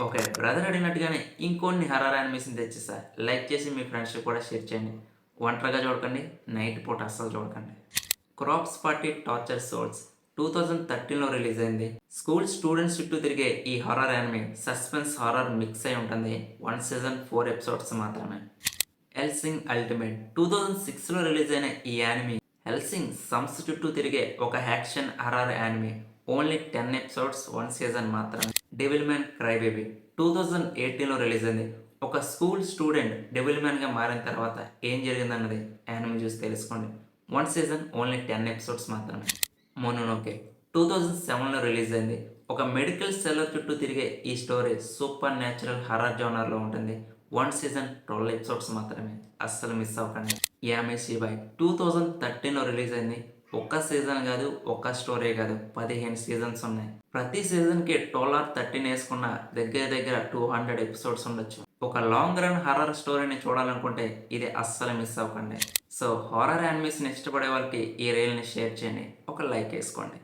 Okay. Brother అడిగినట్టుగానే ఇంకొన్ని horror animation తెచ్చేసా. Like చేసి మీ ఫ్రెండ్స్‌కి కూడా షేర్ చేయండి. ఒంటరిగా చూడకండి. నైట్ పూట అస్సలు చూడకండి. 'క్రాప్స్ పార్టీ టార్చర్ సోల్స్' 2013లో రిలీజ్ అయింది. స్కూల్ స్టూడెంట్స్ చుట్టూ తిరిగే ఈ horror anime suspense, horror mix అయి ఉంటుంది. 1 సీజన్ 4 ఎపిసోడ్స్ మాత్రమే. 'హెల్సింగ్ అల్టిమేట్' 2006లో రిలీజ్ అయిన ఈ యానిమే హెల్సింగ్ సంస్థ చుట్టూ తిరిగే ఒక action horror anime. Only 10 episodes, 1 season మాత్రమే. 'డెవిల్ మ్యాన్ క్రై బేబీ' 2018లో రిలీజ్ అయింది. ఒక స్కూల్ స్టూడెంట్ డెవిల్ మ్యాన్గా మారిన తర్వాత ఏం జరిగిందన్నది యానిమే చూసి తెలుసుకోండి. 1 సీజన్, ఓన్లీ 10 ఎపిసోడ్స్ మాత్రమే. 'మోనోనోకే' 2007లో రిలీజ్ అయింది. ఒక మెడికల్ సెల్లర్ చుట్టూ తిరిగే ఈ స్టోరీ సూపర్ న్యాచురల్ హర్రర్ జోనర్లో ఉంటుంది. 1 సీజన్, 12 ఎపిసోడ్స్ మాత్రమే. అస్సలు మిస్ అవ్వకండి. 'యామే షిబాయ్' 2013లో రిలీజ్ అయింది. ఒక్క సీజన్ కాదు, ఒక్క స్టోరీ కాదు, 15 సీజన్స్ ఉన్నాయి. ప్రతి సీజన్కి 12 ఆర్ 13 వేసుకున్న దగ్గర దగ్గర 200 ఎపిసోడ్స్ ఉండొచ్చు. ఒక లాంగ్ రన్ హర్రర్ స్టోరీని చూడాలనుకుంటే ఇది అస్సలు మిస్ అవ్వకండి. సో హారర్ యానిమేషన్ ఇష్టపడే వాళ్ళకి ఈ రీల్ని షేర్ చేయండి. ఒక లైక్ వేసుకోండి.